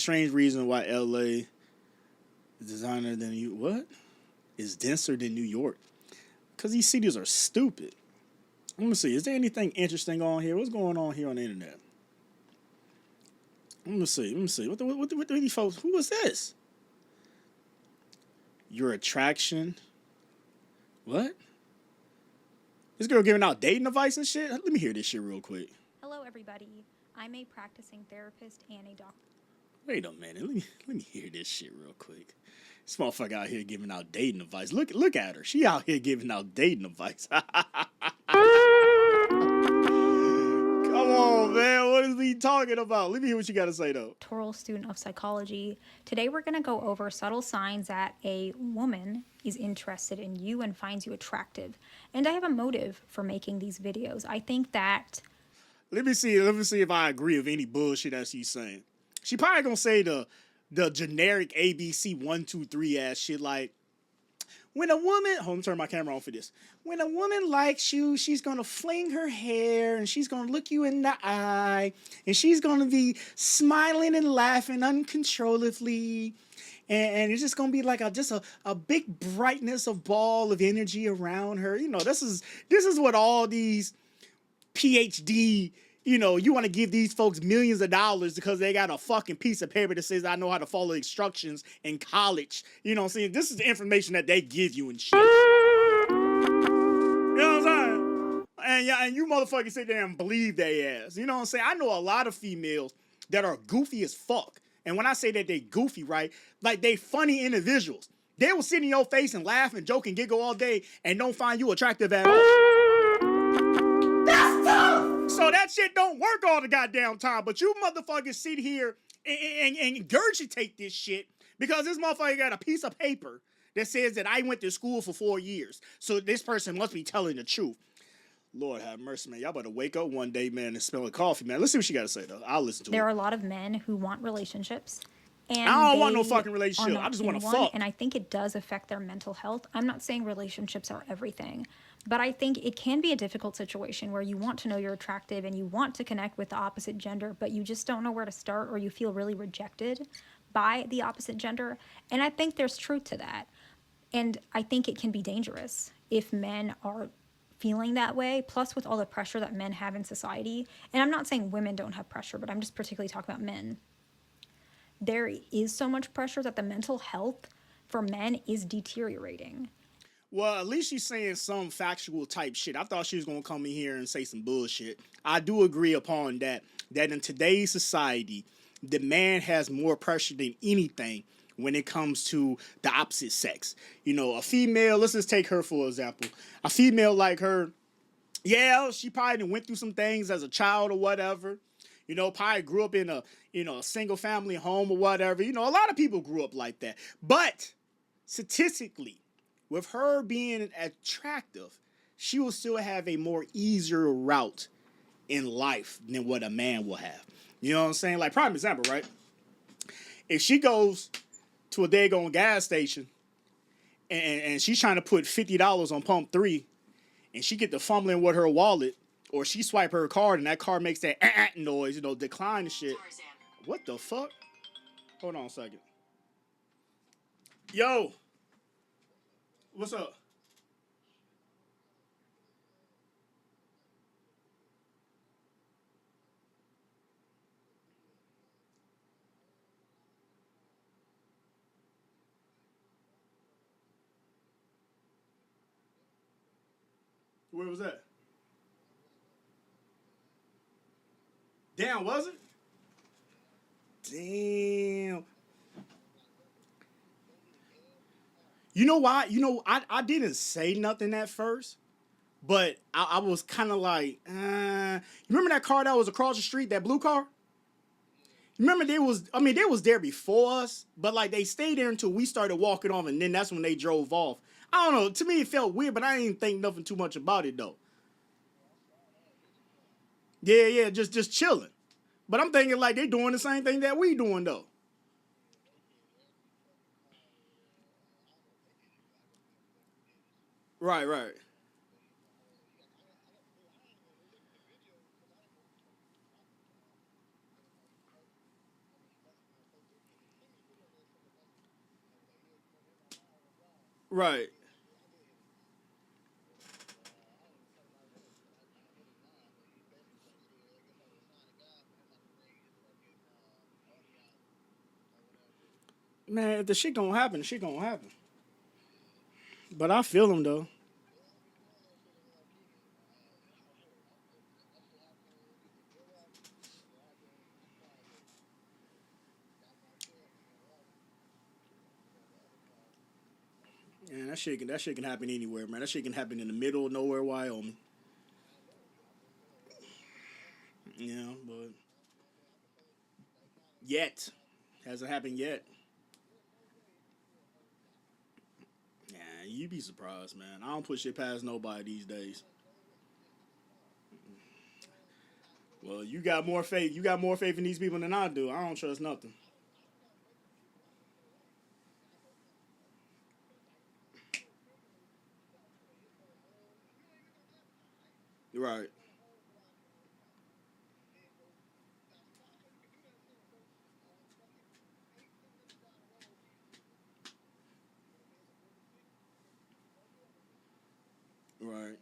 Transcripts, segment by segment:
Strange reason why LA is designer than you what? Is denser than New York. Because these cities are stupid. Let me see. Is there anything interesting on here? What's going on here on the internet? Let me see. Let me see. What these folks? Who is this? Your attraction. What? This girl giving out dating advice and shit? Let me hear this shit real quick. Hello, everybody. I'm a practicing therapist and a doctor. Wait a minute. Let me hear this shit real quick. This motherfucker out here giving out dating advice. Look at her. She out here giving out dating advice. Come on, man. What is he talking about? Let me hear what you got to say, though. Doctoral student of psychology. Today, we're going to go over subtle signs that a woman is interested in you and finds you attractive. And I have a motive for making these videos. I think that... Let me see if I agree with any bullshit that she's saying. She probably gonna say the generic ABC 1, 2, 3 ass shit like, when a woman, hold on, turn my camera on for this. When a woman likes you, she's gonna fling her hair and she's gonna look you in the eye and she's gonna be smiling and laughing uncontrollably. And it's just gonna be like a big brightness of ball of energy around her. You know, this is what all these PhD, you want to give these folks millions of dollars because they got a fucking piece of paper that says I know how to follow instructions in college. You know what I'm saying? This is the information that they give you and shit. You know what I'm saying? And you motherfuckers sit there and believe they ass. You know what I'm saying? I know a lot of females that are goofy as fuck. And when I say that they goofy, right? Like they funny individuals. They will sit in your face and laugh and joke and giggle all day and don't find you attractive at all. So that shit don't work all the goddamn time. But you motherfuckers sit here and ingurgitate this shit because this motherfucker got a piece of paper that says that I went to school for 4 years. So this person must be telling the truth. Lord have mercy, man. Y'all better wake up one day, man, and smell the coffee, man. Let's see what she got to say, though. I'll listen to it. There are a lot of men who want relationships. And I don't want no fucking relationship. I just want to fuck. And I think it does affect their mental health. I'm not saying relationships are everything, but I think it can be a difficult situation where you want to know you're attractive and you want to connect with the opposite gender, but you just don't know where to start or you feel really rejected by the opposite gender. And I think there's truth to that. And I think it can be dangerous if men are feeling that way, plus with all the pressure that men have in society. And I'm not saying women don't have pressure, but I'm just particularly talking about men. There is so much pressure that the mental health for men is deteriorating. Well, at least she's saying some factual type shit. I thought she was going to come in here and say some bullshit. I do agree upon that in today's society, the man has more pressure than anything when it comes to the opposite sex. You know, a female, let's just take her for example. A female like her, yeah, she probably went through some things as a child or whatever. You know, probably grew up in a single family home or whatever. You know, a lot of people grew up like that. But statistically, with her being attractive, she will still have a more easier route in life than what a man will have. You know what I'm saying? Like, prime example, right? If she goes to a daggone gas station and she's trying to put $50 on pump 3 and she get to fumbling with her wallet, or she swipe her card and that card makes that noise, decline and shit. What the fuck? Hold on a second. Yo. What's up? Where was that? Damn, was it? Damn. You know why? I didn't say nothing at first, but I was kind of like, you remember that car that was across the street, that blue car? Remember they was there before us, but like they stayed there until we started walking off, and then that's when they drove off. I don't know. To me, it felt weird, but I didn't think nothing too much about it though. Yeah, just chilling. But I'm thinking like they doing the same thing that we doing though. Right. Right. Man, if the shit gonna happen, the shit gonna happen. But I feel him though. Man, that shit can happen anywhere, man. That shit can happen in the middle of nowhere, Wyoming. Yeah, but yet hasn't happened yet. Yeah, you be surprised, man. I don't put shit past nobody these days. Well, you got more faith. You got more faith in these people than I do. I don't trust nothing. Right, right.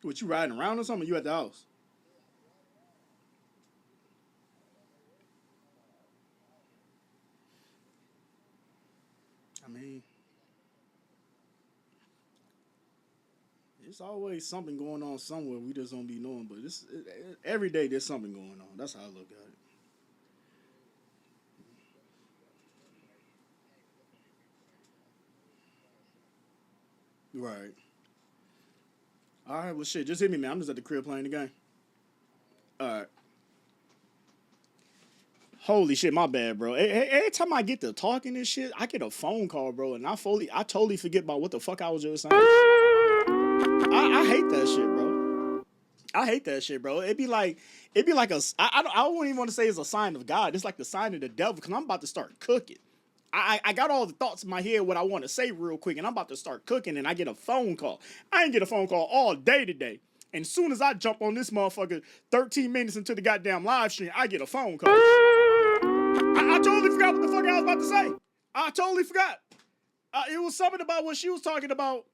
What, you riding around or something? Or you at the house? I mean, it's always something going on somewhere. We just don't be knowing. But every day there's something going on. That's how I look at it. Right. All right. Well, shit. Just hit me, man. I'm just at the crib playing the game. All right. Holy shit, my bad, bro. Every time I get to talking this shit, I get a phone call, bro, and I totally forget about what the fuck I was just saying. I hate that shit, bro. I hate that shit, bro. It'd be like I wouldn't even want to say it's a sign of God. It's like the sign of the devil because I'm about to start cooking. I got all the thoughts in my head what I want to say real quick, and I'm about to start cooking, and I get a phone call. I ain't get a phone call all day today. And as soon as I jump on this motherfucker, 13 minutes into the goddamn live stream, I get a phone call. I totally forgot what the fuck I was about to say. I totally forgot. It was something about what she was talking about.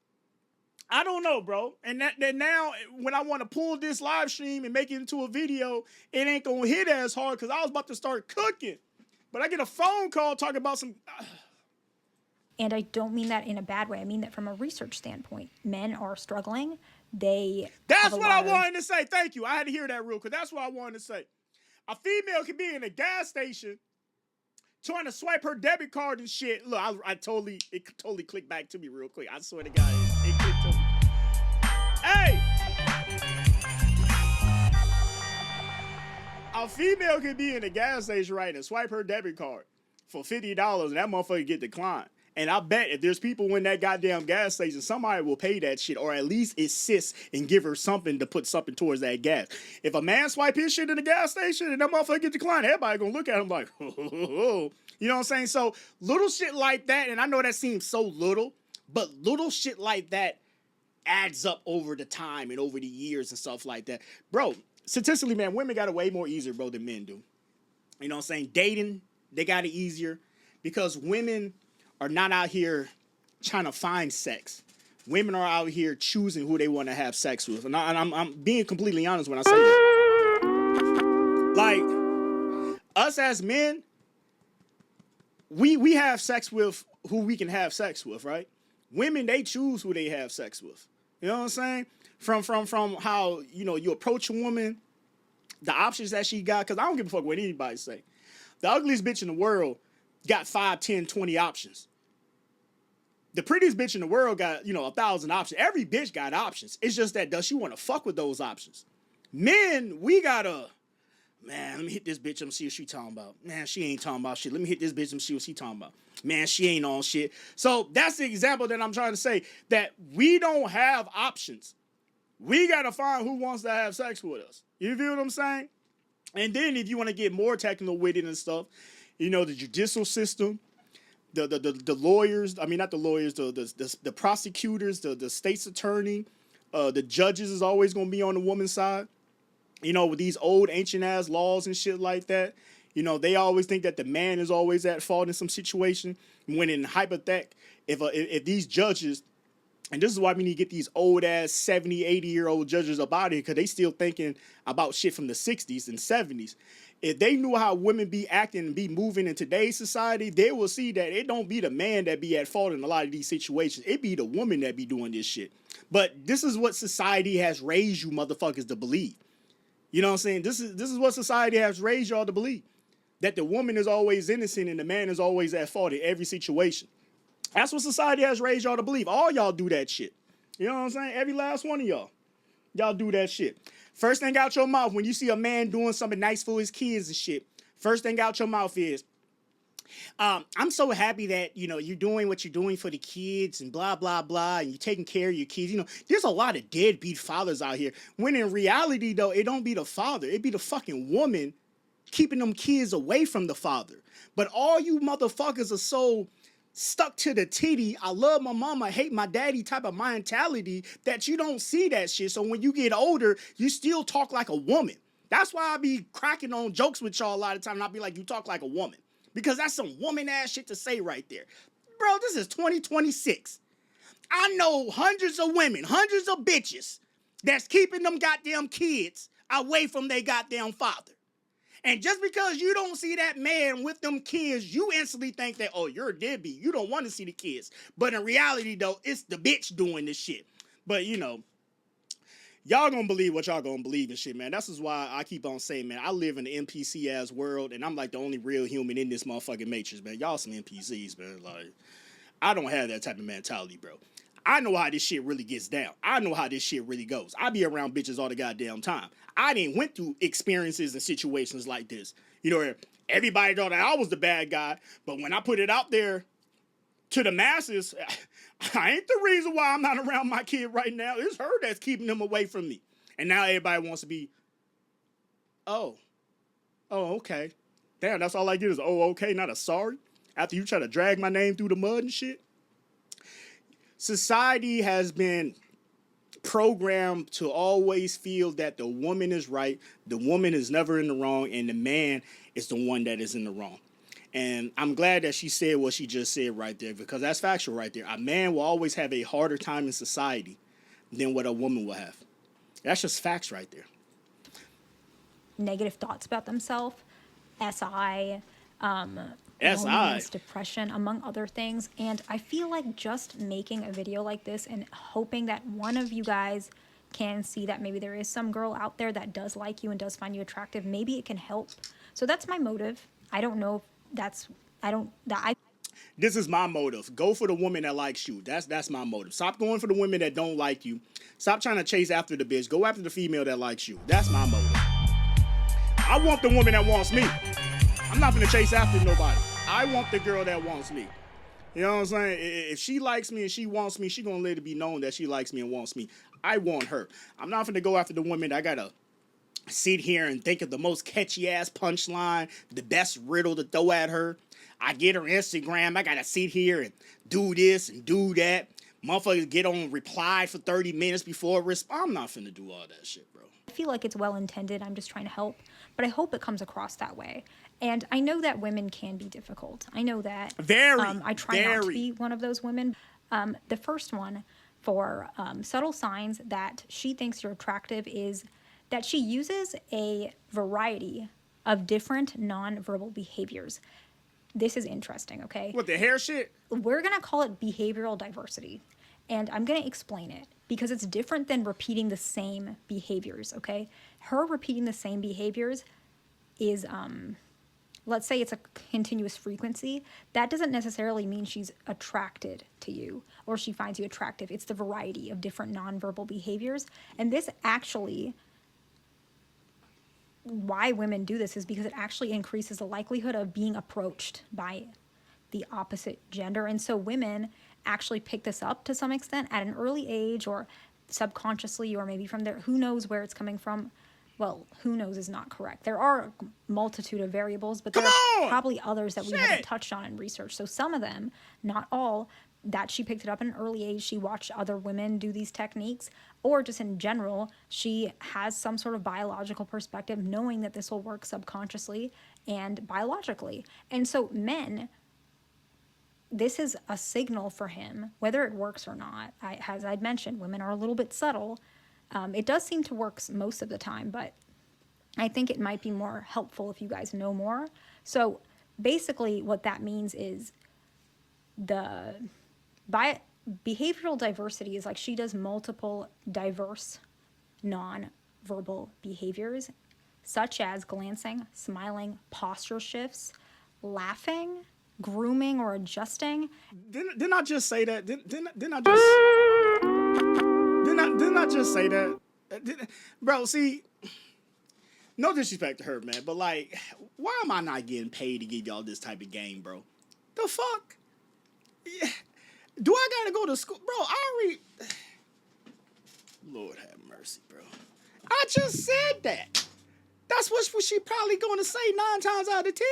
I don't know, bro. And that now, when I want to pull this live stream and make it into a video, it ain't gonna hit as hard because I was about to start cooking. But I get a phone call talking about some. And I don't mean that in a bad way. I mean that from a research standpoint. Men are struggling. They That's have a what I lot of wanted to say. Thank you. I had to hear that real quick. That's what I wanted to say. A female can be in a gas station trying to swipe her debit card and shit. Look, it totally clicked back to me real quick. I swear to God, it clicked to me. Hey, a female can be in a gas station, right, and swipe her debit card for $50, and that motherfucker get declined. And I bet if there's people in that goddamn gas station, somebody will pay that shit or at least assist and give her something to put something towards that gas. If a man swipe his shit in the gas station and that motherfucker get declined, everybody gonna look at him like, oh. You know what I'm saying? So little shit like that, and I know that seems so little, but little shit like that adds up over the time and over the years and stuff like that. Bro, statistically, man, women got it way more easier, bro, than men do. You know what I'm saying? Dating, they got it easier because women are not out here trying to find sex. Women are out here choosing who they want to have sex with. And I'm being completely honest when I say that. Like, us as men, we have sex with who we can have sex with, right? Women, they choose who they have sex with. You know what I'm saying? From how, you approach a woman, the options that she got, because I don't give a fuck what anybody say. The ugliest bitch in the world got 5, 10, 20 options. The prettiest bitch in the world got, 1,000 options. Every bitch got options. It's just that, does she want to fuck with those options? Men, we gotta, man, let me hit this bitch and see what she talking about. Man, she ain't talking about shit. Let me hit this bitch and see what she talking about. Man, she ain't on shit. So that's the example that I'm trying to say, that we don't have options. We gotta find who wants to have sex with us. You feel what I'm saying? And then if you want to get more technical with it and stuff, the judicial system, the lawyers, I mean, not the lawyers, the prosecutors, the state's attorney, the judges is always going to be on the woman's side. with these old ancient ass laws and shit like that, they always think that the man is always at fault in some situation. When in hypothetical, if these judges, and this is why we need to get these old ass 70, 80-year-old judges up out of here, because they still thinking about shit from the 60s and 70s. If they knew how women be acting and be moving in today's society, they will see that it don't be the man that be at fault in a lot of these situations. It be the woman that be doing this shit. But this is what society has raised you motherfuckers to believe. You know what I'm saying? This is what society has raised y'all to believe. That the woman is always innocent and the man is always at fault in every situation. That's what society has raised y'all to believe. All y'all do that shit. You know what I'm saying? Every last one of y'all. Y'all do that shit. First thing out your mouth when you see a man doing something nice for his kids and shit. First thing out your mouth is, I'm so happy that, you're doing what you're doing for the kids and blah, blah, blah, and you're taking care of your kids. There's a lot of deadbeat fathers out here. When in reality, though, it don't be the father. It be the fucking woman keeping them kids away from the father. But all you motherfuckers are so stuck to the titty, I love my mama, hate my daddy type of mentality that you don't see that shit. So when you get older, you still talk like a woman. That's why I be cracking on jokes with y'all a lot of time, and I'll be like, you talk like a woman. Because that's some woman ass shit to say right there. Bro, this is 2026. I know hundreds of women, hundreds of bitches that's keeping them goddamn kids away from their goddamn father. And just because you don't see that man with them kids, you instantly think that, oh, you're a deadbeat. You don't want to see the kids. But in reality, though, it's the bitch doing this shit. But, y'all gonna believe what y'all gonna believe and shit, man. That's just why I keep on saying, man, I live in an NPC-ass world, and I'm like the only real human in this motherfucking matrix, man. Y'all some NPCs, man. Like, I don't have that type of mentality, bro. I know how this shit really gets down. I know how this shit really goes. I be around bitches all the goddamn time. I didn't went through experiences and situations like this. Everybody thought that I was the bad guy, but when I put it out there to the masses, I ain't the reason why I'm not around my kid right now. It's her that's keeping them away from me. And now everybody wants to be, oh, okay. Damn, that's all I get is, oh, okay, not a sorry. After you try to drag my name through the mud and shit. Society has been programmed to always feel that the woman is right, the woman is never in the wrong, and the man is the one that is in the wrong. And I'm glad that she said what she just said right there, because that's factual right there. A man will always have a harder time in society than what a woman will have. That's just facts right there. Negative thoughts about themselves, SI, SI, depression, among other things. And I feel like just making a video like this and hoping that one of you guys can see that maybe there is some girl out there that does like you and does find you attractive, maybe it can help. So that's my motive. I don't know if this is my motive. Go for the woman that likes you. That's my motive. Stop going for the women that don't like you. Stop trying to chase after the bitch. Go after the female that likes you. That's my motive. I want the woman that wants me. I'm not gonna chase after nobody. I want the girl that wants me. You know what I'm saying? If she likes me and she wants me, she gonna let it be known that she likes me and wants me. I want her. I'm not gonna go after the woman that I gotta sit here and think of the most catchy ass punchline, the best riddle to throw at her. I get her Instagram. I gotta sit here and do this and do that. Motherfuckers get on reply for 30 minutes before I'm not finna do all that shit, bro. I feel like it's well intended. I'm just trying to help, but I hope it comes across that way. And I know that women can be difficult. I know that. I try not to be one of those women. The first one for subtle signs that she thinks you're attractive is that she uses a variety of different nonverbal behaviors. This is interesting, okay? What, the hair shit? We're going to call it behavioral diversity. And I'm going to explain it because it's different than repeating the same behaviors, okay? Her repeating the same behaviors is, let's say it's a continuous frequency. That doesn't necessarily mean she's attracted to you or she finds you attractive. It's the variety of different nonverbal behaviors. And this actually, why women do this is because it actually increases the likelihood of being approached by the opposite gender. And so women actually pick this up to some extent at an early age or subconsciously or maybe from there. Who knows where it's coming from? Well, who knows is not correct. There are a multitude of variables, but there are probably others that we haven't touched on in research. So some of them, not all, that she picked it up at an early age. She watched other women do these techniques, or just in general, she has some sort of biological perspective, knowing that this will work subconsciously and biologically. And so, men, this is a signal for him, whether it works or not. As I'd mentioned, women are a little bit subtle. It does seem to work most of the time, but I think it might be more helpful if you guys know more. So basically, what that means is behavioral diversity is like she does multiple diverse non-verbal behaviors, such as glancing, smiling, posture shifts, laughing, grooming or adjusting. Didn't I just say that? Didn't I just say that? Bro, see, no disrespect to her, man, but like, why am I not getting paid to give y'all this type of game, bro? The fuck? Yeah. Do I gotta go to school? Bro, I already... Lord have mercy, bro. I just said that. That's what she probably gonna say 9 times out of 10.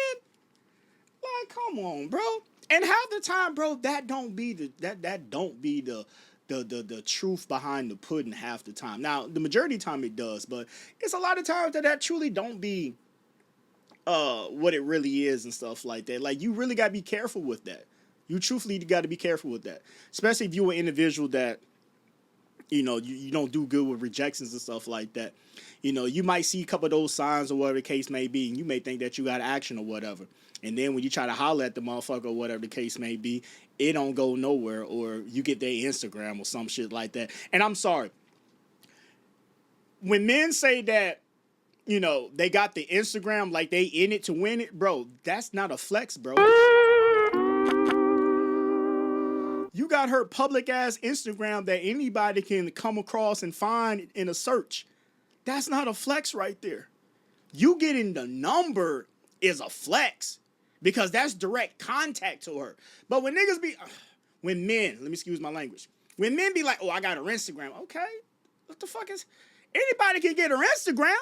Like, come on, bro. And half the time, bro, that don't be the truth behind the pudding half the time. Now, the majority of the time it does, but it's a lot of times that truly don't be what it really is and stuff like that. Like, you really gotta be careful with that. You truthfully got to be careful with that, especially if you're an individual that, you know, you don't do good with rejections and stuff like that. You know, you might see a couple of those signs or whatever the case may be, and you may think that you got action or whatever. And then when you try to holler at the motherfucker or whatever the case may be, it don't go nowhere, or you get their Instagram or some shit like that. And I'm sorry. When men say that, you know, they got the Instagram like they in it to win it, bro, that's not a flex, bro. You got her public ass Instagram that anybody can come across and find in a search. That's not a flex right there. You getting the number is a flex because that's direct contact to her. But when niggas be, when men, let me excuse my language. When men be like, oh, I got her Instagram. Okay, what the fuck is, anybody can get her Instagram.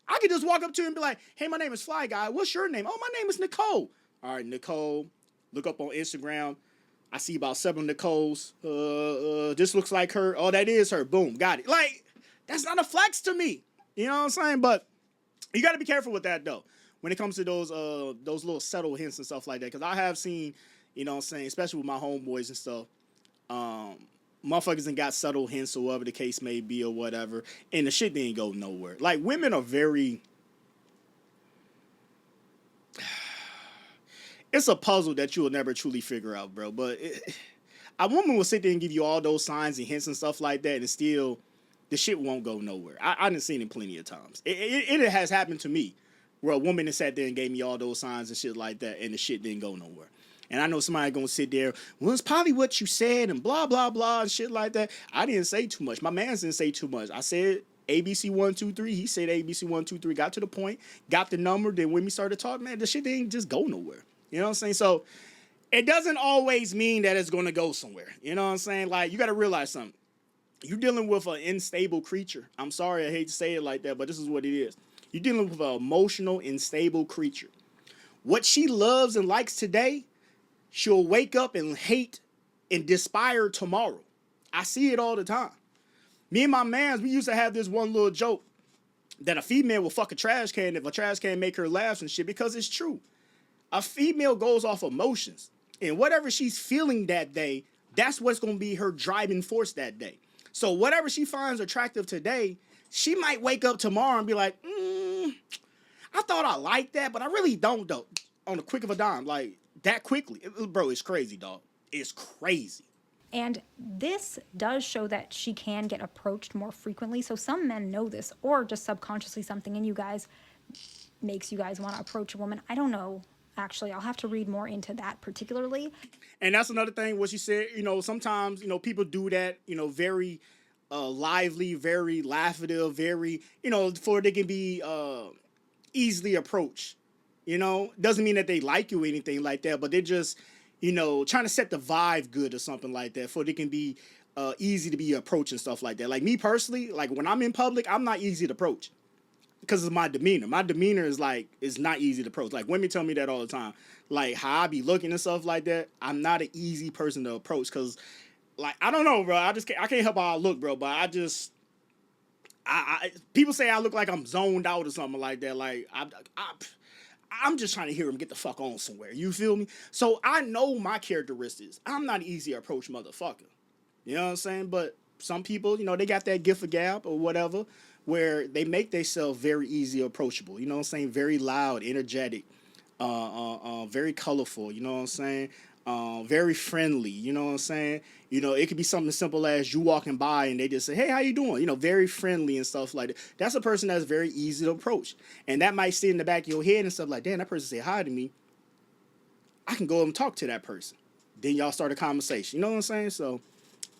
I can just walk up to her and be like, hey, my name is Fly Guy. What's your name? Oh, my name is Nicole. All right, Nicole, look up on Instagram. I see about 7 Nicoles. This looks like her. Oh, that is her. Boom, got it. Like, that's not a flex to me. You know what I'm saying? But you got to be careful with that, though, when it comes to those little subtle hints and stuff like that. Because I have seen, you know what I'm saying, especially with my homeboys and stuff, motherfuckers and got subtle hints or whatever the case may be or whatever, and the shit didn't go nowhere. Like, women are very... It's a puzzle that you will never truly figure out, bro. But a woman will sit there and give you all those signs and hints and stuff like that, and still, the shit won't go nowhere. I done seen it plenty of times. It has happened to me, where a woman has sat there and gave me all those signs and shit like that, and the shit didn't go nowhere. And I know somebody gonna sit there, well, it's probably what you said, and blah, blah, blah, and shit like that. I didn't say too much. My man didn't say too much. I said ABC 1, 2, 3. He said ABC 1, 2, 3. Got to the point, got the number. Then when we started talking, man, the shit didn't just go nowhere. You know what I'm saying? So it doesn't always mean that it's going to go somewhere. You know what I'm saying? Like, you got to realize something. You're dealing with an unstable creature. I'm sorry, I hate to say it like that, but this is what it is. You're dealing with an emotional, unstable creature. What she loves and likes today, she'll wake up and hate and despise tomorrow. I see it all the time. Me and my mans, we used to have this one little joke that a female will fuck a trash can if a trash can make her laugh and shit, because it's true. A female goes off emotions, and whatever she's feeling that day, that's what's going to be her driving force that day. So whatever she finds attractive today, she might wake up tomorrow and be like, I thought I liked that, but I really don't, though. On the quick of a dime, like that quickly. Bro, it's crazy, dog. It's crazy. And this does show that she can get approached more frequently. So some men know this, or just subconsciously something in you guys makes you guys want to approach a woman. I don't know. Actually, I'll have to read more into that particularly. And that's another thing, what she said, you know, sometimes, you know, people do that, you know, very lively, very laughative, very, you know, for they can be easily approached. You know, doesn't mean that they like you or anything like that, but they're just, you know, trying to set the vibe good or something like that, for they can be easy to be approached and stuff like that. Like me personally, like when I'm in public, I'm not easy to approach. because of my demeanor. My demeanor is like, is not easy to approach. Like, women tell me that all the time. Like, how I be looking and stuff like that, I'm not an easy person to approach, because, like, I don't know, bro. I can't help how I look, bro. But people say I look like I'm zoned out or something like that. Like, I'm just trying to hear him get the fuck on somewhere. You feel me? So I know my characteristics. I'm not an easy approach motherfucker. You know what I'm saying? But some people, you know, they got that gift of gab or whatever, where they make themselves very easy approachable. You know what I'm saying? Very loud, energetic, very colorful. You know what I'm saying? Very friendly. You know what I'm saying? You know, it could be something simple as you walking by and they just say, "Hey, how you doing?" You know, very friendly and stuff like that. That's a person that's very easy to approach, and that might sit in the back of your head and stuff like, "Damn, that person say hi to me. I can go and talk to that person." Then y'all start a conversation. You know what I'm saying? So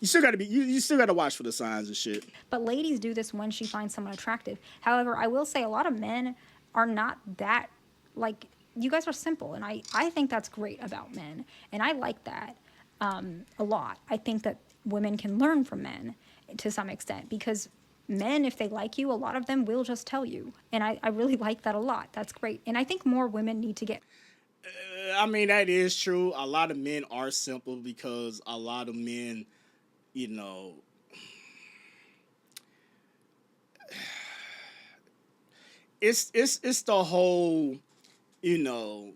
you still gotta be you still gotta watch for the signs and shit. But ladies do this when she finds someone attractive. However, I will say a lot of men are not that, like, you guys are simple, and I think that's great about men, and I like that a lot. I think that women can learn from men to some extent, because men, if they like you, a lot of them will just tell you, and I really like that a lot. That's great, and I think more women need to get. I mean, that is true. A lot of men are simple because a lot of men, you know, it's the whole, you know,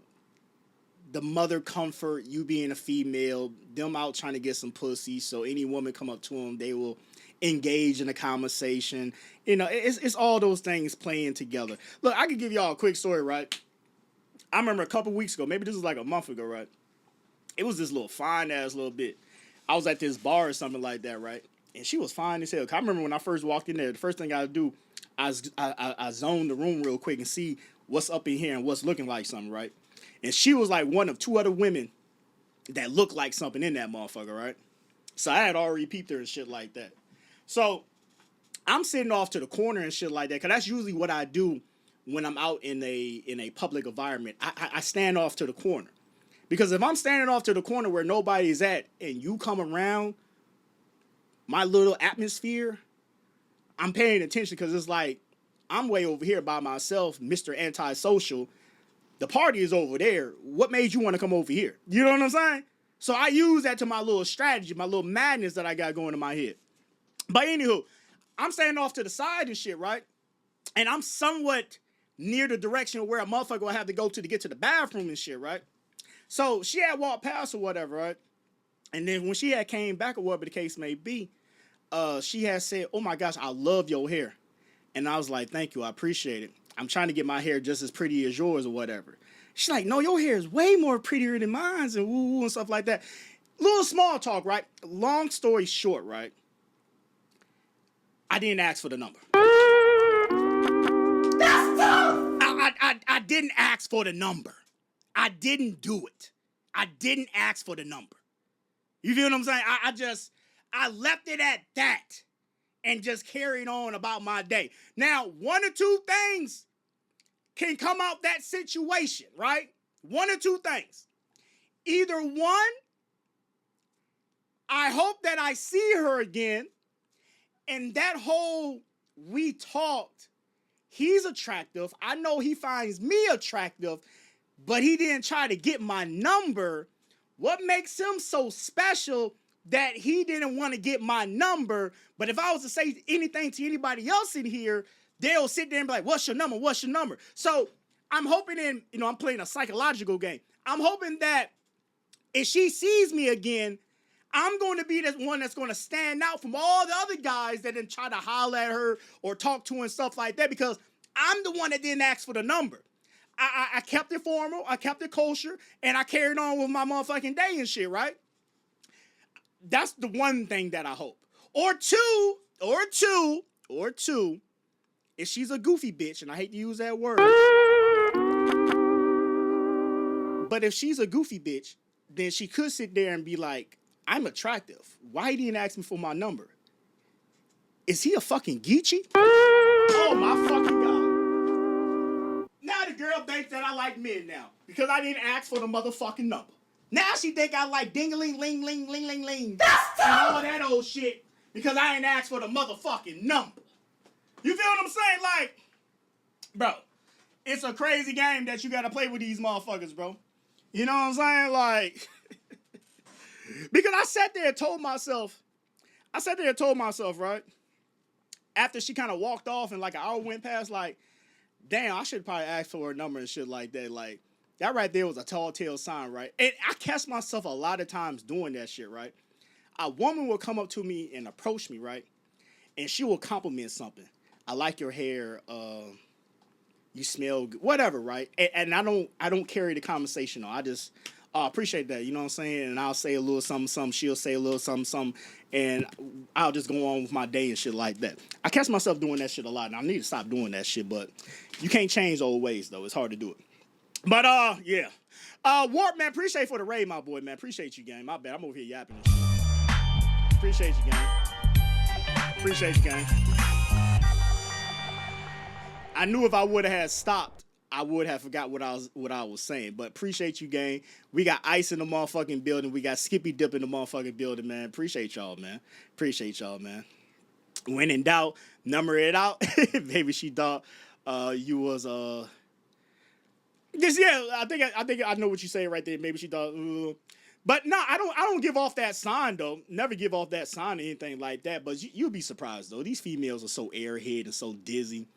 the mother comfort, you being a female, them out trying to get some pussy. So any woman come up to them, they will engage in a conversation. You know, it's all those things playing together. Look, I can give y'all a quick story, right? I remember a couple weeks ago, maybe this was like a month ago, right? It was this little fine ass little bit. I was at this bar or something like that, right? And she was fine as hell. I remember when I first walked in there, the first thing I do, I zoned the room real quick and see what's up in here and what's looking like something, right? And she was like one of two other women that looked like something in that motherfucker, right? So I had already peeped her and shit like that. So I'm sitting off to the corner and shit like that, because that's usually what I do when I'm out in a public environment. I stand off to the corner. Because if I'm standing off to the corner where nobody's at and you come around my little atmosphere, I'm paying attention, because it's like, I'm way over here by myself, Mr. Antisocial. The party is over there. What made you want to come over here? You know what I'm saying? So I use that to my little strategy, my little madness that I got going in my head. But anywho, I'm standing off to the side and shit, right? And I'm somewhat near the direction of where a motherfucker will have to go to get to the bathroom and shit, right? So she had walked past or whatever, right? And then when she had came back or whatever the case may be, she had said, "Oh my gosh, I love your hair." And I was like, "Thank you, I appreciate it. I'm trying to get my hair just as pretty as yours or whatever." She's like, "No, your hair is way more prettier than mine," and woo and stuff like that. Little small talk, right? Long story short, right? I didn't ask for the number. That's tough! I didn't ask for the number. I didn't do it. I didn't ask for the number. You feel what I'm saying? I left it at that and just carried on about my day. Now, one or two things can come out that situation, right? One or two things. Either one, I hope that I see her again, and that whole we talked, he's attractive. I know he finds me attractive, but he didn't try to get my number. What makes him so special that he didn't want to get my number? But if I was to say anything to anybody else in here, they'll sit there and be like, "What's your number? What's your number?" So I'm hoping I'm playing a psychological game. I'm hoping that if she sees me again, I'm going to be the one that's going to stand out from all the other guys that didn't try to holler at her or talk to her and stuff like that, because I'm the one that didn't ask for the number. I kept it formal, I kept it kosher, and I carried on with my motherfucking day and shit, right? That's the one thing that I hope. Or two, if she's a goofy bitch, and I hate to use that word, but if she's a goofy bitch, then she could sit there and be like, "I'm attractive. Why he didn't ask me for my number? Is he a fucking Geechee?" Oh my fucking God. Now the girl thinks that I like men now, because I didn't ask for the motherfucking number. Now she think I like ding-a-ling, ling, ling, ling, ling, ling. That's and all that old shit, because I ain't asked for the motherfucking number. You feel what I'm saying? Like, bro, it's a crazy game that you gotta play with these motherfuckers, bro. You know what I'm saying? Like, because I sat there and told myself, right? After she kind of walked off and like an hour went past, like, damn, I should probably ask for her number and shit like that. Like, that right there was a tall tale sign, right? And I catch myself a lot of times doing that shit, right? A woman will come up to me and approach me, right? And she will compliment something. I like your hair. You smell good, whatever, right? And I don't carry the conversation on. I just appreciate that, you know what I'm saying? And I'll say a little something, something. She'll say a little something, something, and I'll just go on with my day and shit like that. I catch myself doing that shit a lot, and I need to stop doing that shit. But you can't change old ways, though. It's hard to do it. But yeah. Warp, man, appreciate for the raid, my boy, man. Appreciate you, gang. My bad, I'm over here yapping and shit. Appreciate you, gang. Appreciate you, gang. I knew if I would have had stopped, I would have forgot what I was saying. But appreciate you, gang. We got Ice in the motherfucking building. We got Skippy Dip in the motherfucking building, man. Appreciate y'all, man. Appreciate y'all, man. When in doubt, number it out. Maybe she thought you was just yeah. I think I know what you say right there. Maybe she thought. But no, I don't give off that sign though. Never give off that sign or anything like that. But you'll be surprised though. These females are so airhead and so dizzy.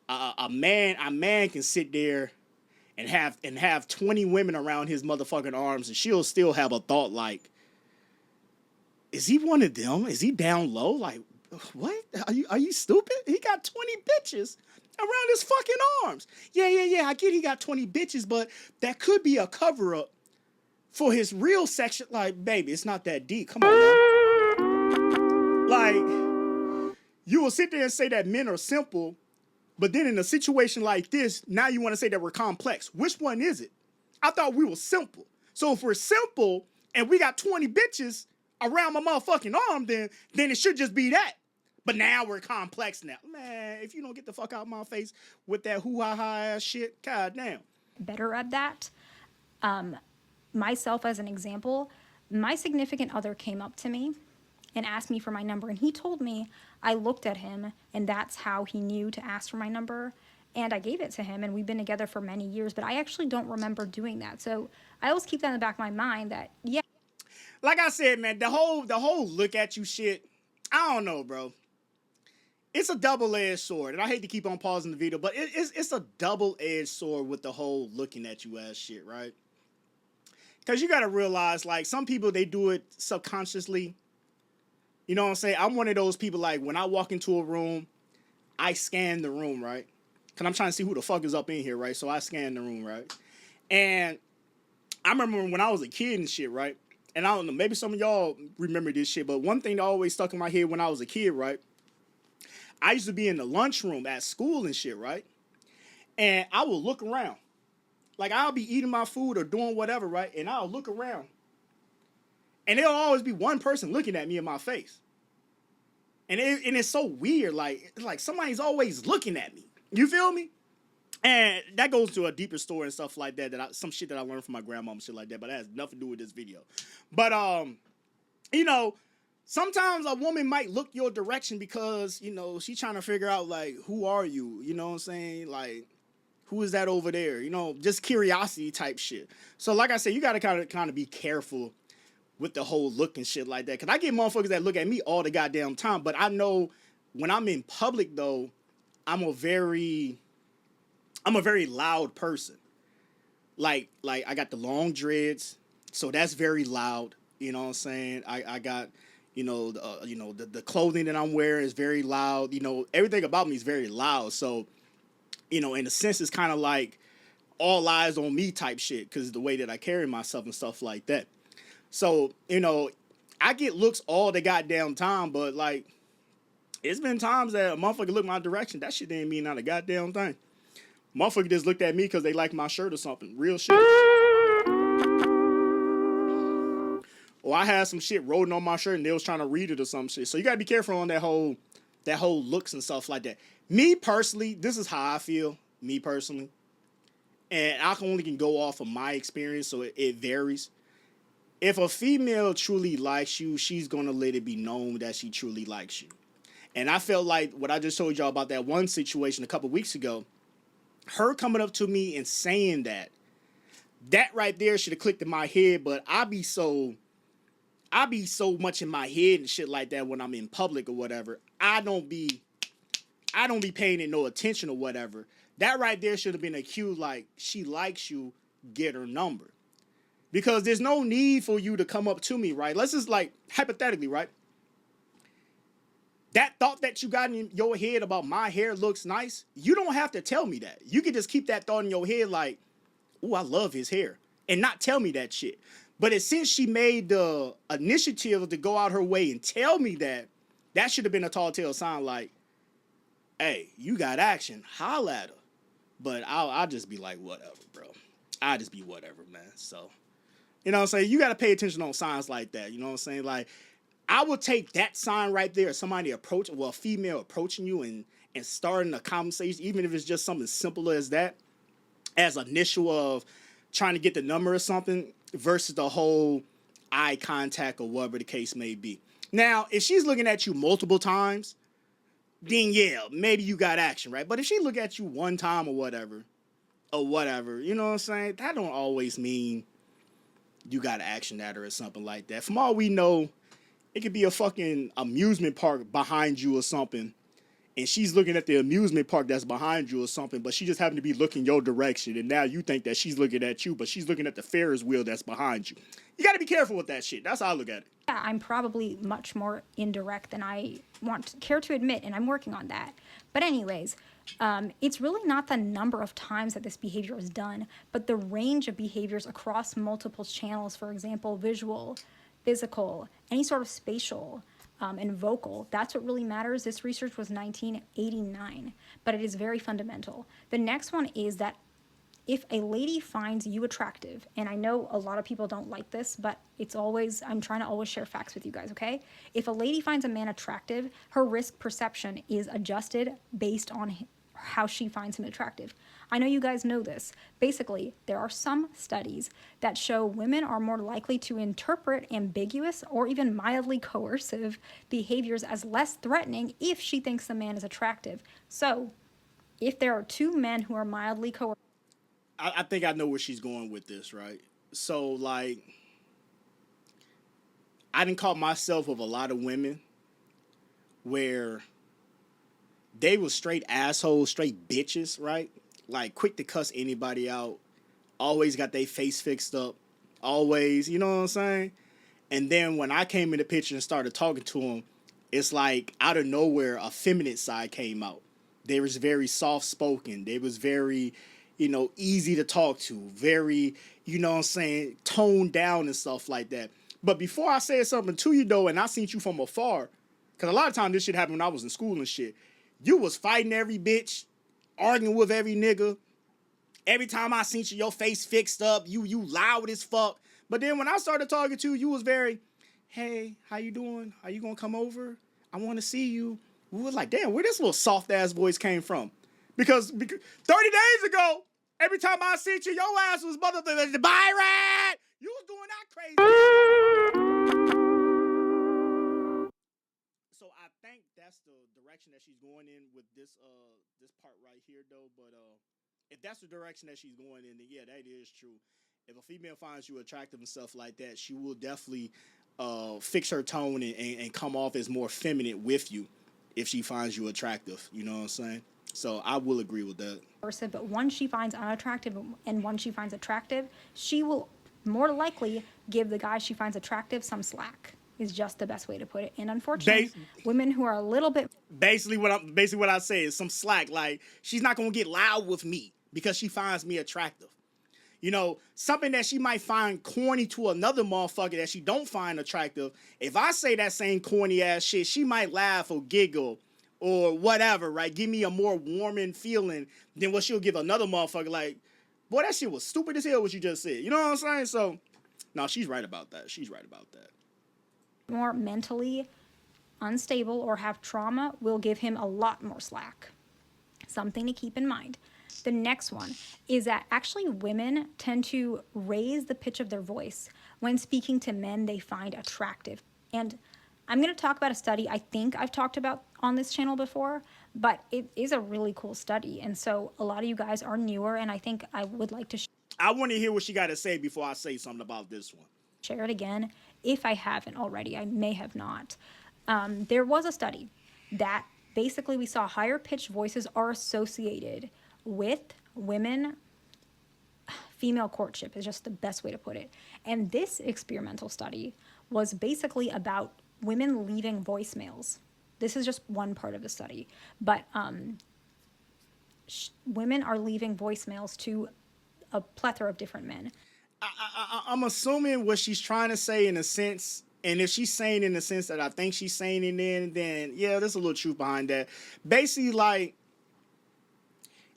A man can sit there and have 20 women around his motherfucking arms, and she'll still have a thought like, is he one of them? Is he down low? Like, what? Are you stupid? He got 20 bitches around his fucking arms. Yeah. I get he got 20 bitches, but that could be a cover up for his real section. Like, baby, it's not that deep. Come on, now. Like, you will sit there and say that men are simple. But then in a situation like this, now you want to say that we're complex. Which one is it? I thought we were simple. So if we're simple and we got 20 bitches around my motherfucking arm, then it should just be that. But now we're complex now. Man, if you don't get the fuck out of my face with that hoo-ha-ha ass shit, god damn. Better at that. Myself as an example, my significant other came up to me and asked me for my number, and he told me. I looked at him, and that's how he knew to ask for my number, and I gave it to him, and we've been together for many years, but I actually don't remember doing that. So I always keep that in the back of my mind that, yeah. Like I said, man, the whole look at you shit, I don't know, bro. It's a double-edged sword, and I hate to keep on pausing the video, but it's a double-edged sword with the whole looking at you ass shit, right? Because you got to realize, like, some people, they do it subconsciously. You know what I'm saying? I'm one of those people, like, when I walk into a room, I scan the room, right? Because I'm trying to see who the fuck is up in here, right? So I scan the room, right? And I remember when I was a kid and shit, right? And I don't know, maybe some of y'all remember this shit, but one thing that always stuck in my head when I was a kid, right? I used to be in the lunchroom at school and shit, right? And I would look around. Like, I'll be eating my food or doing whatever, right? And I'll look around. And there'll always be one person looking at me in my face. And it's so weird. Like somebody's always looking at me. You feel me? And that goes to a deeper story and stuff like that. Some shit that I learned from my grandma and shit like that. But that has nothing to do with this video. But, you know, sometimes a woman might look your direction because, you know, she's trying to figure out, like, who are you? You know what I'm saying? Like, who is that over there? You know, just curiosity type shit. So, like I said, you got to kind of be careful with the whole look and shit like that. Because I get motherfuckers that look at me all the goddamn time. But I know when I'm in public, though, I'm a very loud person. Like I got the long dreads. So that's very loud. You know what I'm saying? I got, the clothing that I'm wearing is very loud. You know, everything about me is very loud. So, you know, in a sense, it's kind of like all eyes on me type shit. Because the way that I carry myself and stuff like that. So, you know, I get looks all the goddamn time, but, like, it's been times that a motherfucker look my direction. That shit didn't mean not a goddamn thing. Motherfucker just looked at me because they like my shirt or something. Real shit. Or I had some shit rolling on my shirt and they was trying to read it or some shit. So you gotta be careful on that whole looks and stuff like that. Me personally, this is how I feel. Me personally. And I only can go off of my experience, so it varies. If a female truly likes you, she's going to let it be known that she truly likes you. And I felt like what I just told y'all about that one situation a couple weeks ago, her coming up to me and saying that right there should have clicked in my head. But I be so much in my head and shit like that when I'm in public or whatever. I don't be paying it no attention or whatever. That right there should have been a cue, like, she likes you, get her number. Because there's no need for you to come up to me, right? Let's just, like, hypothetically, right? That thought that you got in your head about my hair looks nice, you don't have to tell me that. You can just keep that thought in your head like, ooh, I love his hair, and not tell me that shit. But since she made the initiative to go out her way and tell me that should have been a tall tale sign like, hey, you got action, holla at her. But I'll just be like, whatever, bro. I'll just be whatever, man. So, you know what I'm saying? You got to pay attention on signs like that. You know what I'm saying? Like, I would take that sign right there, somebody a female approaching you and starting a conversation, even if it's just something simple as that, as initial of trying to get the number or something, versus the whole eye contact or whatever the case may be. Now, if she's looking at you multiple times, then yeah, maybe you got action, right? But if she look at you one time or whatever, you know what I'm saying? That don't always mean you got action at her or something like that. From all we know, it could be a fucking amusement park behind you or something, and she's looking at the amusement park that's behind you or something, but she just happened to be looking your direction, and now you think that she's looking at you, but she's looking at the Ferris wheel that's behind you. You got to be careful with that shit. That's how I look at it. Yeah, I'm probably much more indirect than I care to admit, and I'm working on that. But anyways, it's really not the number of times that this behavior is done, but the range of behaviors across multiple channels. For example, visual, physical, any sort of spatial, and vocal. That's what really matters. This research was 1989, but it is very fundamental. The next one is that if a lady finds you attractive, and I know a lot of people don't like this, but I'm trying to always share facts with you guys, okay? If a lady finds a man attractive, her risk perception is adjusted based on how she finds him attractive. I know you guys know this. Basically, there are some studies that show women are more likely to interpret ambiguous or even mildly coercive behaviors as less threatening if she thinks the man is attractive. So, if there are two men who are mildly coercive, I think I know where she's going with this, right? So, like, I didn't call myself with a lot of women where they were straight assholes, straight bitches, right? Like, quick to cuss anybody out, always got their face fixed up, always, you know what I'm saying? And then when I came in the picture and started talking to them, it's like out of nowhere, a feminine side came out. They was very soft spoken. They was very, easy to talk to, very, toned down and stuff like that. But before I said something to you, though, and I seen you from afar, because a lot of times this shit happened when I was in school and shit, you was fighting every bitch, arguing with every nigga. Every time I seen you, your face fixed up, you loud as fuck. But then when I started talking to you, you was very, hey, how you doing? Are you gonna come over? I want to see you. We was like, damn, where this little soft ass voice came from? Because 30 days ago, every time I seen you, your ass was motherfucking Byron. You was doing that crazy. So I think that's the direction that she's going in with this part right here, though. But if that's the direction that she's going in, then yeah, that is true. If a female finds you attractive and stuff like that, she will definitely fix her tone and come off as more feminine with you if she finds you attractive. You know what I'm saying? So I will agree with that. But one she finds unattractive and one she finds attractive, she will more likely give the guy she finds attractive some slack. Is just the best way to put it. And unfortunately, women who are a little bit basically what I say is some slack. Like, she's not gonna get loud with me because she finds me attractive. Something that she might find corny to another motherfucker that she don't find attractive. If I say that same corny ass shit, she might laugh or giggle or whatever, right? Give me a more warming feeling than what she'll give another motherfucker. Like, boy, that shit was stupid as hell what you just said. You know what I'm saying? So, no, she's right about that. More mentally unstable or have trauma will give him a lot more slack. Something to keep in mind. The next one is that actually women tend to raise the pitch of their voice when speaking to men they find attractive. And I'm going to talk about a study I think I've talked about on this channel before, But it is a really cool study. And so a lot of you guys are newer, and I think I would like to I want to hear what she got to say before I say something about this one. share it again if I haven't already. I may have not. There was a study that basically we saw higher pitched voices are associated with women. Female courtship is just the best way to put it. And this experimental study was basically about women leaving voicemails. This is just one part of the study, but women are leaving voicemails to a plethora of different men. I'm assuming what she's trying to say in a sense, and if she's saying in the sense that I think she's saying it in, then yeah, there's a little truth behind that. Basically, like,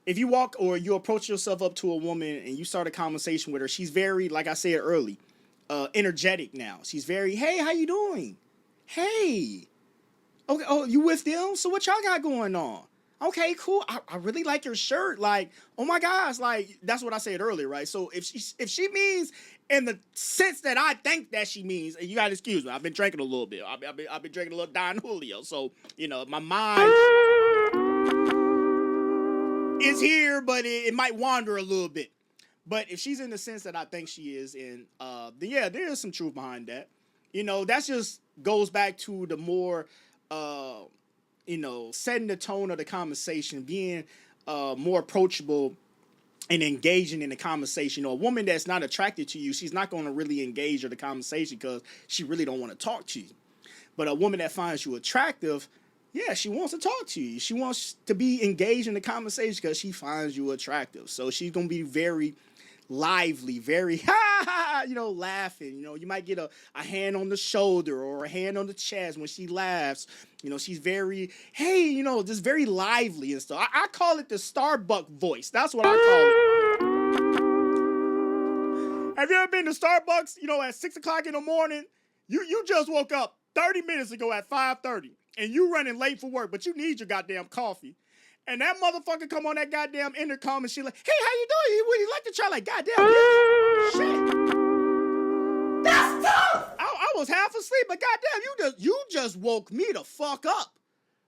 if you walk or you approach yourself up to a woman and you start a conversation with her, she's very, like I said early, energetic now. She's very, hey, how you doing? Hey. Okay, oh, you with them? So what y'all got going on? Okay, cool. I really like your shirt. Like, oh my gosh, like that's what I said earlier, right? So if she means in the sense that I think that she means, and you gotta excuse me, I've been drinking a little bit. I've been drinking a little Don Julio, so you know my mind is here, but it might wander a little bit. But if she's in the sense that I think she is in, then yeah, there is some truth behind that. You know, that just goes back to the more setting the tone of the conversation, being more approachable and engaging in the conversation. You know, a woman that's not attracted to you, she's not going to really engage in the conversation because she really don't want to talk to you. But a woman that finds you attractive, yeah, she wants to talk to you. She wants to be engaged in the conversation because she finds you attractive. So she's going to be very lively, very laughing. You know, you might get a hand on the shoulder or a hand on the chest when she laughs. You know, she's very, hey, just very lively and stuff. I call it the Starbucks voice. That's what I call it. Have you ever been to Starbucks, at 6 o'clock in the morning? You just woke up 30 minutes ago at 5:30 and you running late for work, but you need your goddamn coffee. And that motherfucker come on that goddamn intercom and she like, hey, how you doing? Would you like to try? Like, goddamn, shit. That's tough. I was half asleep, but goddamn, you just woke me the fuck up.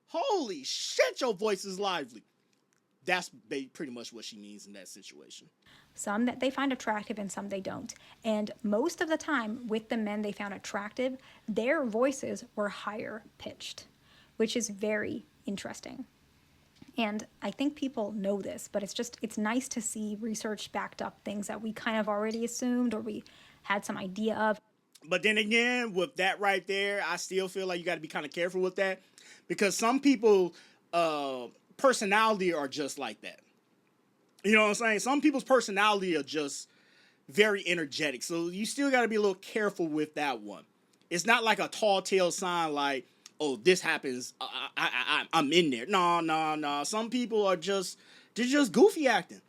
Holy shit, your voice is lively. That's pretty much what she means in that situation. Some that they find attractive and some they don't. And most of the time with the men they found attractive, their voices were higher pitched, which is very interesting. And I think people know this, but it's nice to see research backed up things that we kind of already assumed or we had some idea of. But then again, with that right there, I still feel like you got to be kind of careful with that because some people personality are just like that. You know what I'm saying? Some people's personality are just very energetic. So you still got to be a little careful with that one. It's not like a tall tale sign like, oh, this happens, I'm in there. No. Some people are they're just goofy acting.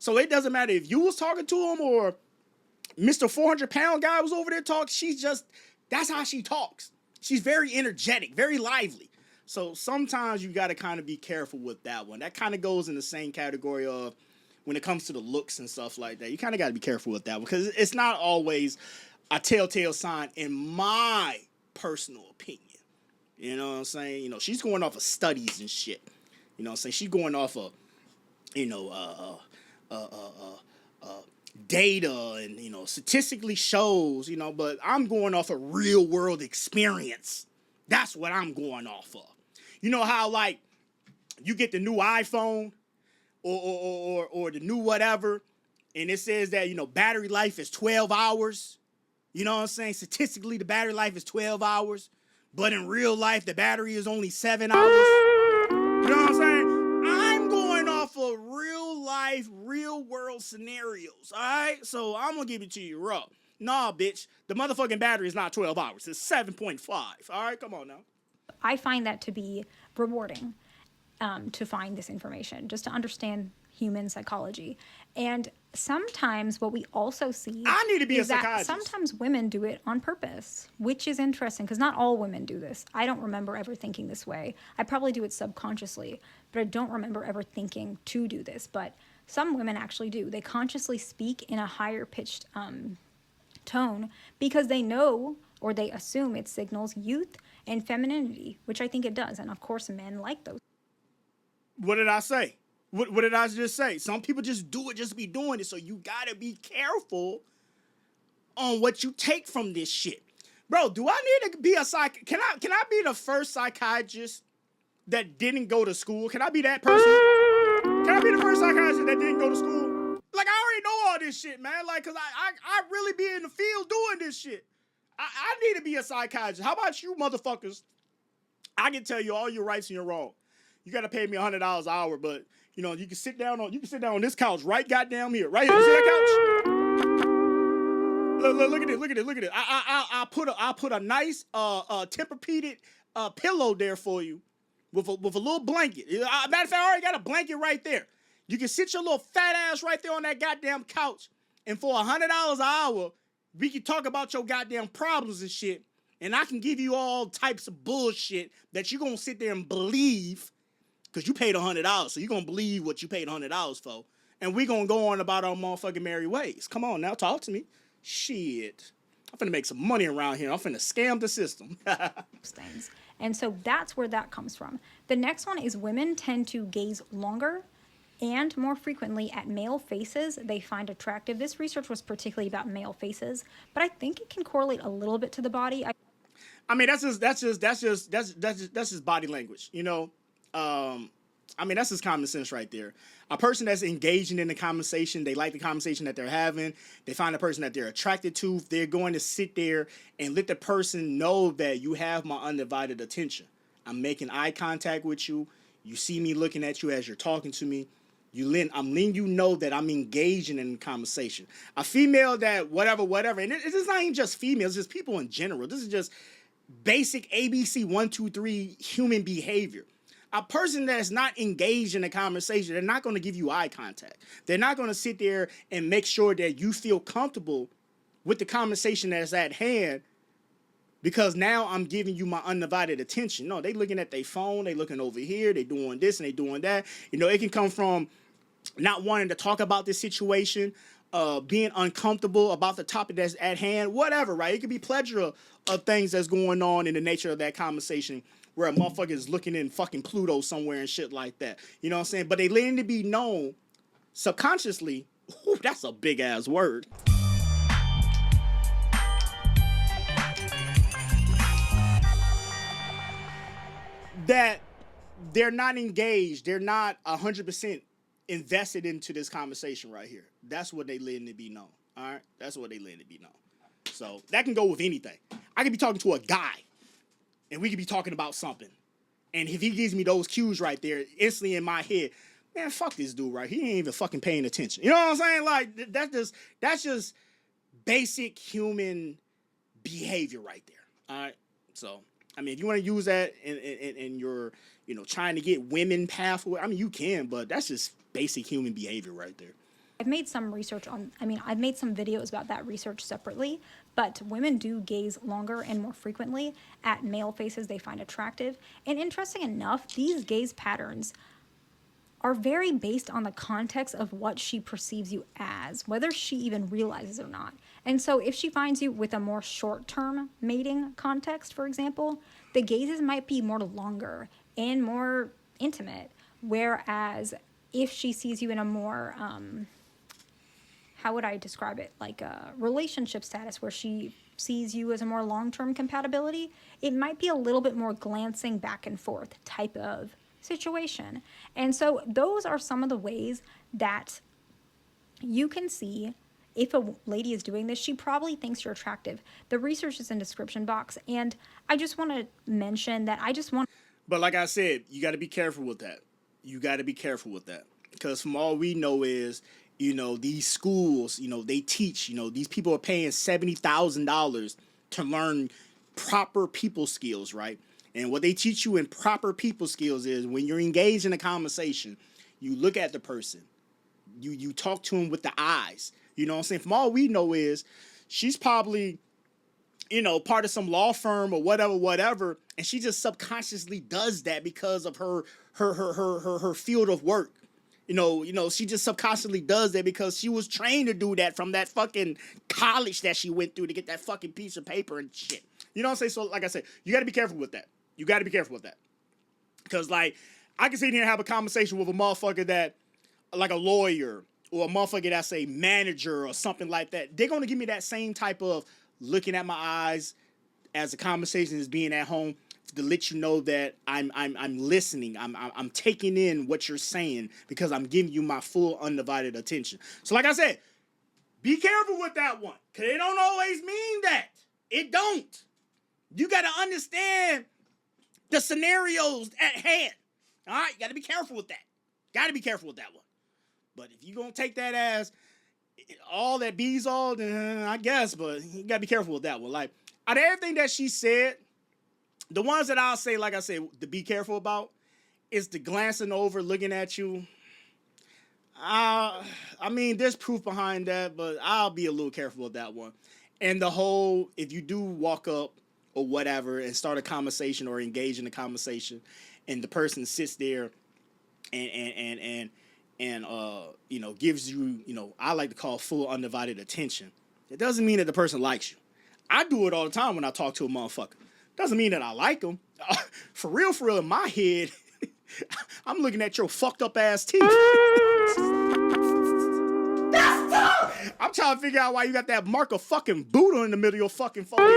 So it doesn't matter if you was talking to him or Mr. 400-pound guy was over there talking. That's how she talks. She's very energetic, very lively. So sometimes you got to kind of be careful with that one. That kind of goes in the same category of when it comes to the looks and stuff like that. You kind of got to be careful with that one because it's not always a telltale sign in my personal opinion. You know what I'm saying? She's going off of studies and shit. You know what I'm saying? She's going off of, data and, statistically shows, but I'm going off of real world experience. That's what I'm going off of. You know how, like, you get the new iPhone or the new whatever, and it says that, battery life is 12 hours. You know what I'm saying? Statistically, the battery life is 12 hours. But in real life, the battery is only 7 hours. You know what I'm saying? I'm going off of real life, real world scenarios. All right? So I'm going to give it to you raw. Nah, bitch. The motherfucking battery is not 12 hours. It's 7.5. All right? Come on now. I find that to be rewarding to find this information, just to understand human psychology. And sometimes what we also see I need to be is a psychologist. That sometimes women do it on purpose, which is interesting because not all women do this. I don't remember ever thinking this way. I probably do it subconsciously, but I don't remember ever thinking to do this. But some women actually do. They consciously speak in a higher pitched tone because they know or they assume it signals youth and femininity, which I think it does. And of course, men like those. What did I say? What did I just say? Some people just do it, just be doing it. So you gotta be careful on what you take from this shit. Bro, do I need to be a Can I be the first psychiatrist that didn't go to school? Can I be that person? Can I be the first psychiatrist that didn't go to school? Like, I already know all this shit, man. Like, cause I really be in the field doing this shit. I need to be a psychiatrist. How about you motherfuckers? I can tell you all your rights and your wrong. You gotta pay me $100 an hour, but you know, you can sit down on this couch right goddamn here. Right here. You see that couch? Look at it. I'll put a nice Tempur-Pedic pillow there for you with a little blanket. Matter of fact, I already got a blanket right there. You can sit your little fat ass right there on that goddamn couch, and for $100 an hour, we can talk about your goddamn problems and shit, and I can give you all types of bullshit that you're gonna sit there and believe, because you paid $100, so you're gonna believe what you paid $100 for, and we gonna go on about our motherfucking merry ways. Come on now, talk to me. Shit. I'm finna make some money around here. I'm finna scam the system. Things. And so that's where that comes from. The next one is women tend to gaze longer and more frequently at male faces they find attractive. This research was particularly about male faces, but I think it can correlate a little bit to the body. I mean, that's just body language, you know. I mean, that's just common sense right there. A person that's engaging in the conversation, they like the conversation that they're having, they find a person that they're attracted to, they're going to sit there and let the person know that you have my undivided attention. I'm making eye contact with you. You see me looking at you as you're talking to me. I'm letting you know that I'm engaging in the conversation. A female that whatever, and it's not even just females, it's just people in general. This is just basic ABC 1, 2, 3 human behavior. A person that's not engaged in a conversation, they're not going to give you eye contact. They're not going to sit there and make sure that you feel comfortable with the conversation that's at hand, because now I'm giving you my undivided attention. No, they looking at their phone, they looking over here, they doing this and they doing that. You know, it can come from not wanting to talk about this situation, being uncomfortable about the topic that's at hand, whatever, right? It could be pleasure of things that's going on in the nature of that conversation, where a motherfucker is looking in fucking Pluto somewhere and shit like that. You know what I'm saying? But they letting it be known subconsciously. Ooh, that's a big ass word. That they're not engaged. They're not 100% invested into this conversation right here. That's what they letting it be known. All right? That's what they letting it be known. So that can go with anything. I could be talking to a guy, and we could be talking about something. And if he gives me those cues right there, instantly in my head, man, fuck this dude right here. He ain't even fucking paying attention. You know what I'm saying? Like, that's just basic human behavior right there. All right? So, I mean, if you want to use that in your, you know, trying to get women pathway, I mean, you can, but that's just basic human behavior right there. I've made some research on, I've made some videos about that research separately, but women do gaze longer and more frequently at male faces they find attractive. And interesting enough, these gaze patterns are very based on the context of what she perceives you as, whether she even realizes it or not. And so if she finds you with a more short-term mating context, for example, the gazes might be more longer and more intimate, whereas if she sees you in a more, how would I describe it? Like a relationship status where she sees you as a more long-term compatibility, it might be a little bit more glancing back and forth type of situation. And so those are some of the ways that you can see if a lady is doing this. She probably thinks you're attractive. The research is in the description box. And I just want to mention that But like I said, you got to be careful with that. You got to be careful with that. Because from all we know is, you know, these schools, you know, they teach, you know, these people are paying $70,000 to learn proper people skills, right? And what they teach you in proper people skills is when you're engaged in a conversation, you look at the person, you talk to them with the eyes. You know what I'm saying? From all we know is she's probably, you know, part of some law firm or whatever, and she just subconsciously does that because of her field of work. You know, she just subconsciously does that because she was trained to do that from that fucking college that she went through to get that fucking piece of paper and shit. You know what I'm saying? So, like I said, you got to be careful with that. You got to be careful with that. Because, like, I can sit here and have a conversation with a motherfucker that, like a lawyer or a motherfucker that's a manager or something like that. They're gonna give me that same type of looking at my eyes as the conversation is being at home to let you know that I'm listening. I'm taking in what you're saying because I'm giving you my full undivided attention. So like I said, be careful with that one, because it don't always mean that. It don't. You got to understand the scenarios at hand. All right? You got to be careful with that. Got to be careful with that one. But if you're going to take that as all that bees all, then I guess, but you got to be careful with that one. Like, out of everything that she said, the ones that I'll say, like I said, to be careful about is the glancing over, looking at you. I mean, there's proof behind that, but I'll be a little careful with that one. And the whole, if you do walk up or whatever and start a conversation or engage in a conversation, and the person sits there and you know, gives you, you know, I like to call full undivided attention. It doesn't mean that the person likes you. I do it all the time when I talk to a motherfucker. Doesn't mean that I like them. For real, in my head, I'm looking at your fucked up ass teeth. I'm trying to figure out why you got that mark of fucking Buddha in the middle of your fucking forehead.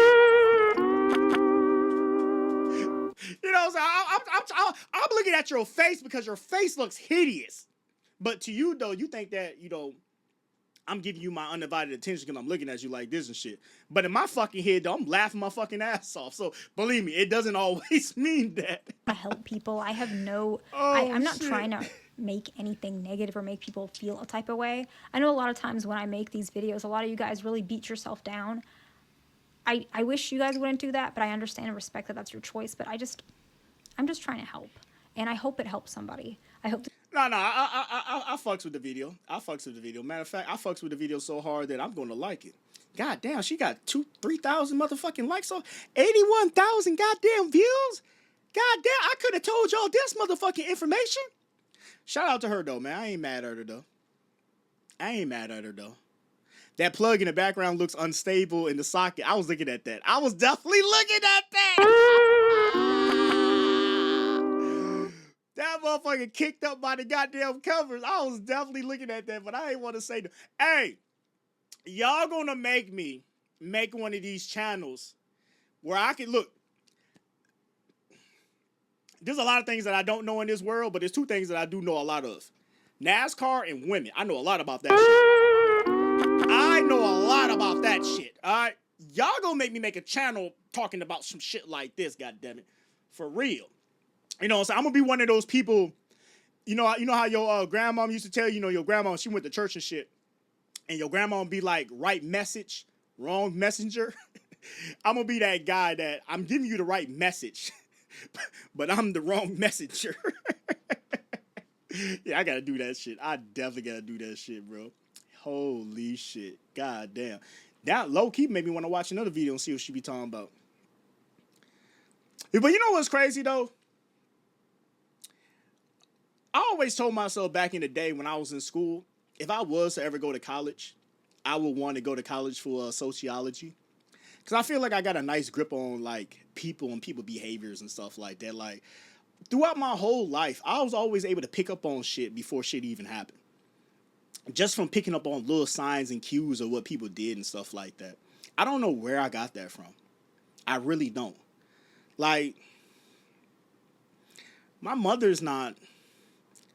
You know what I'm saying? I'm looking at your face because your face looks hideous. But to you, though, you think that, you know, I'm giving you my undivided attention because I'm looking at you like this and shit. But in my fucking head, though, I'm laughing my fucking ass off. So believe me, it doesn't always mean that. I help people. I have no, I'm not trying to make anything negative or make people feel a type of way. I know a lot of times when I make these videos, a lot of you guys really beat yourself down. I wish you guys wouldn't do that, but I understand and respect that that's your choice. But I'm just trying to help. And I hope it helps somebody. I hope. I fucks with the video. Matter of fact, I fucks with the video so hard that I'm going to like it. God damn, she got 3,000 motherfucking likes on 81,000 goddamn views. God damn, I could have told y'all this motherfucking information. Shout out to her though, man. I ain't mad at her though. That plug in the background looks unstable in the socket. I was looking at that. I was definitely looking at that. That motherfucker kicked up by the goddamn covers. I was definitely looking at that, but I ain't want to say no. Hey, y'all gonna make me make one of these channels where I can look. There's a lot of things that I don't know in this world, but there's two things that I do know a lot of. NASCAR and women. I know a lot about that shit. I know a lot about that shit. All right? Y'all gonna make me make a channel talking about some shit like this, goddammit. For real. You know what I'm saying? I'm gonna be one of those people, you know how your grandma used to tell you, your grandma, she went to church and shit, and your grandma would be like, right message, wrong messenger. I'm gonna be that guy that I'm giving you the right message, but I'm the wrong messenger. Yeah, I gotta do that shit. I definitely gotta do that shit, bro. Holy shit. God damn. That low-key made me want to watch another video and see what she be talking about. But you know what's crazy, though? I always told myself back in the day when I was in school, if I was to ever go to college, I would want to go to college for sociology. Because I feel like I got a nice grip on, like, people and people behaviors and stuff like that. Like, throughout my whole life, I was always able to pick up on shit before shit even happened. Just from picking up on little signs and cues of what people did and stuff like that. I don't know where I got that from. I really don't. Like, my mother's not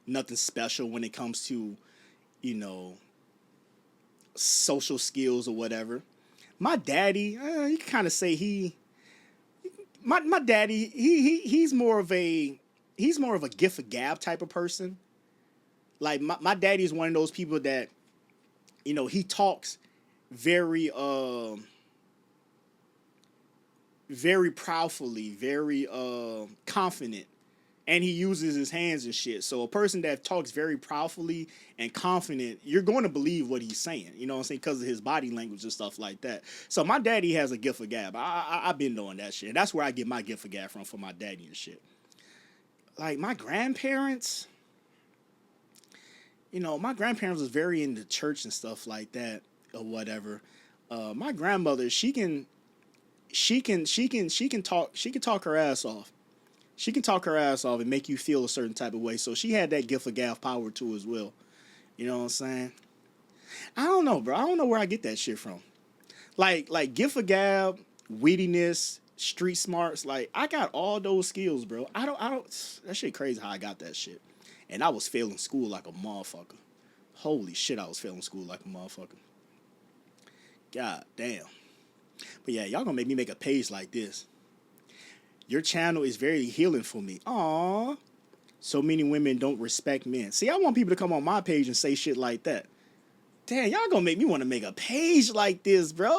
nothing special when it comes to, social skills or whatever. My daddy, you can kind of say my daddy, he's more of a gift of gab type of person. Like my daddy is one of those people that, he talks very very proudly, very confident. And he uses his hands and shit. So a person that talks very proudly and confident, you're going to believe what he's saying. You know what I'm saying? Because of his body language and stuff like that. So my daddy has a gift of gab. I've been doing that shit. And that's where I get my gift of gab from, for my daddy and shit. Like my grandparents, my grandparents was very into church and stuff like that or whatever. My grandmother, she can talk her ass off. She can talk her ass off and make you feel a certain type of way. So she had that gift of gab power too as well. You know what I'm saying? I don't know, bro. I don't know where I get that shit from. Like gift of gab, wittiness, street smarts. Like I got all those skills, bro. I don't. That shit crazy how I got that shit. And I was failing school like a motherfucker. Holy shit, I was failing school like a motherfucker. God damn. But yeah, y'all gonna make me make a page like this. Your channel is very healing for me. Aww. So many women don't respect men. See, I want people to come on my page and say shit like that. Damn, y'all gonna make me want to make a page like this, bro.